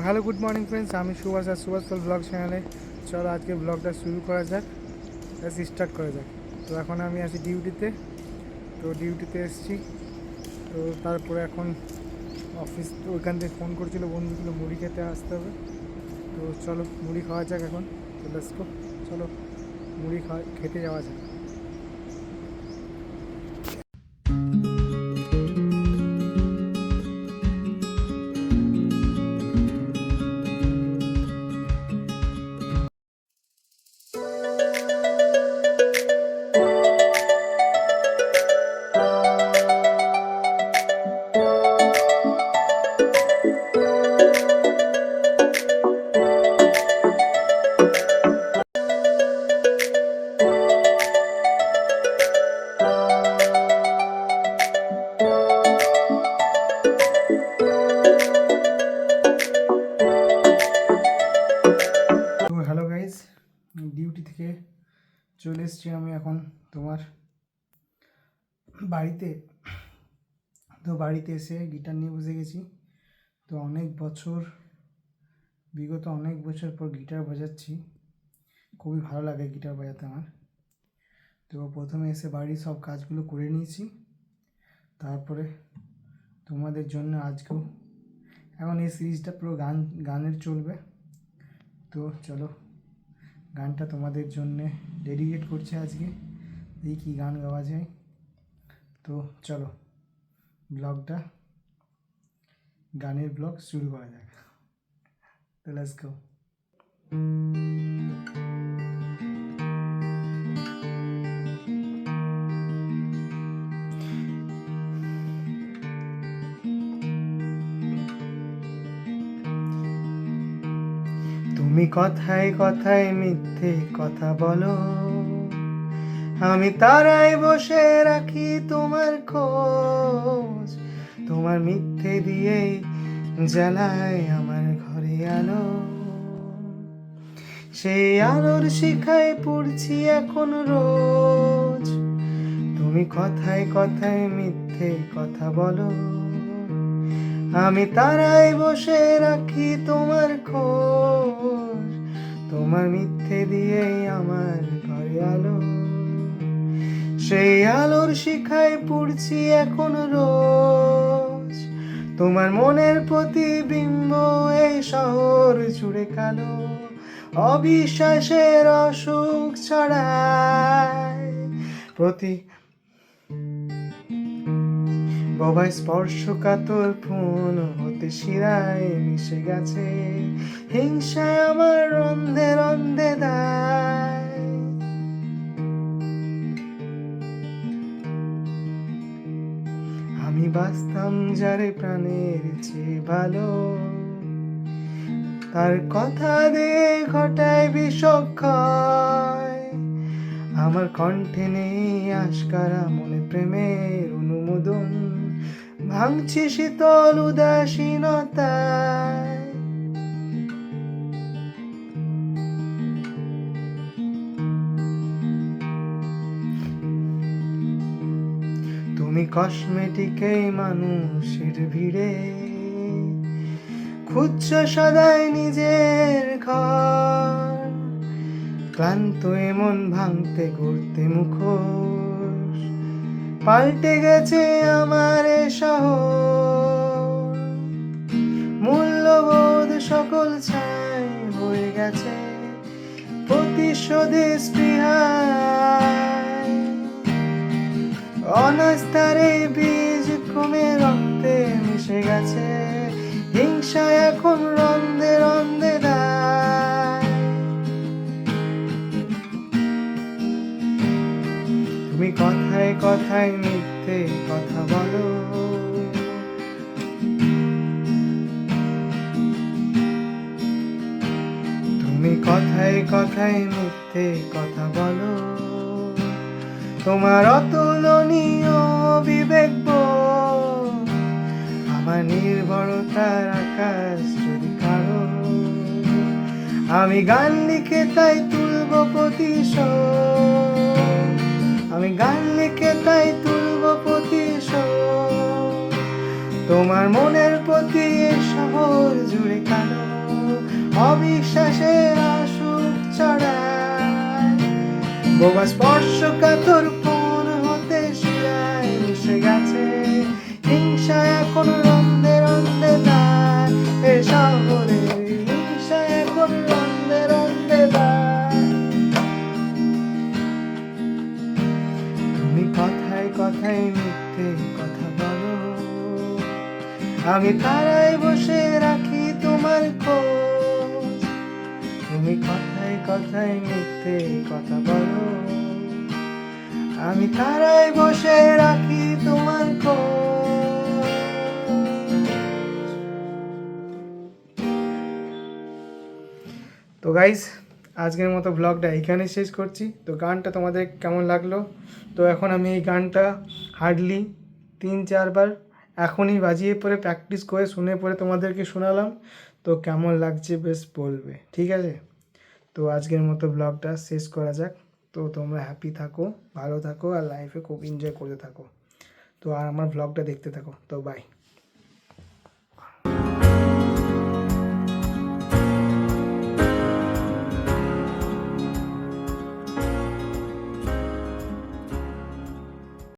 Hello good morning friends, আমি সুভাষ আর সুভাষ ফল blog চ্যানেলে। চলো আজকে ব্লগটা শুরু করা যাক, স্টার্ট করা যাক। তো এখন আমি আছি ডিউটিতে। তো ডিউটিতে এসেছি। তো তারপরে এখন অফিস, তো ওইখান থেকে ফোন করছিল বন্ধুগুলো, মুড়ি খেতে আসতে হবে। তো চলো মুড়ি খাওয়া যাক এখন। তো লেটস গো, চলো মুড়ি খেতে যাওয়া যাক। তো হ্যালো গাইজ, ডিউটি থেকে চলে এসেছি আমি এখন তোমার বাড়িতে। তো বাড়িতে এসে গিটার নিয়ে বসে গেছি। তো বিগত অনেক বছর পর গিটার বাজাচ্ছি। খুবই ভালো লাগে গিটার বাজাতে আমার। তো প্রথমে এসে বাড়ির সব কাজগুলো করে নিয়েছি, তারপরে তোমাদের জন্য আজকেও এখন এই সিরিজটা পুরো গানের চলবে। তো চলো গানটা তোমাদের জন্যে ডেডিকেট করছি আজকে, এই কী গান গাওয়া যায়। তো চলো গানের ব্লগ শুরু করা যাক। তো লেটস গো। তুমি কথায় কথায় মিথ্যে কথা বলো, আমি তারাই বসে রাখি তোমার খোঁজ। তোমার মিথ্যে দিয়েই জ্বালায় আমার ঘরে আলো, সেই আলোর শিখায় পড়ছি এখন রোজ। তুমি কথায় কথায় মিথ্যে কথা বলো, আমি তারাই বসে রাখি তোমার খোঁজ। তোমার মিথ্যে দিয়েই আমার ঘরে আলো, সেই আলোর শিখায় পড়ছি এখন রোজ। তোমার মনের প্রতিবিম্ব এই শহর জুড়ে কালো, অবিশ্বাসের অসুখ ছড়ায় বাবাই স্পর্শকাতর ফোন হতে শিরায় মিশে গেছে, হিংসায় আমার রন্ধে রন্ধে দেয়। আমি বাঁচতাম যারে প্রাণের চেয়ে ভালো, তার কথা দিয়ে ঘটায় বিষক্ষয়। আমার কণ্ঠে নেই আশকারা মনে প্রেমের অনুমোদন, ভাঙছি শীতল উদাসীনতায়। তুমি কসমেটিকেই মানুষের ভিড়ে খুঁজছ সদাই নিজের ঘর, ক্লান্ত এমন ভাঙতে করতে মুখোশ, পাল্টে গেছে আমার এ শহর। মূল্যবোধ সকল ছাই হয়ে গেছে প্রতিশোধে স্পৃহায়, অনাস্থারে বীজ ক্রমে রক্তে মিশে গেছে, হিংসা এখন রন্ধে রন্ধে দেয়। তুমি কথায় কথায় মিথ্যে কথা বলো, তুমি কথায় কথায় মিথ্যে কথা বলো। তোমার অতুলনীয় বিবেকবোধ আমার নির্ভরতার আকাশ যদি কারো। আমি গান লিখে তাই তুলব প্রতিশোধ, আমি গান লিখে তাই তুলব প্রতিশোধ। তোমার মনের প্রতি শহর জুড়ে কালো, অবিশ্বাসের আসুক চড়ায়, বোবা স্পর্শকাতর কোন হতে শিরায় মিশে গেছে হিংসা এখন রন্ধে রন্ধে যায়, এ শহরে হিংসা এখন রন্ধে রন্ধে যায়। তুমি কথায় কথায় মিথ্যে কথা বলো, আমি তারাই বসে রাখি তোমার খোঁজ। তুমি কথায় কথায় মিথ্যে কথা বলো, আমি তারাই বসে রাখি তোমার খোঁজ। তো গাইস, আজকের মতো ব্লগটা এখানে শেষ করছি। তো গানটা তোমাদের কেমন লাগলো? তো এখন আমি এই গানটা হার্ডলি 3-4 বার এখনই বাজিয়ে পরে প্র্যাকটিস করে শুনে পরে তোমাদেরকে শোনালাম। তো কেমন লাগছে বেশ বলবে, ঠিক আছে? তো আজকের মতো ব্লগটা শেষ করা যাক। তো তোমরা হ্যাপি থাকো, ভালো থাকো আর লাইফে খুব এনজয় করতে থাকো। তো আর আমার ব্লগটা দেখতে থাকো। তো বাই।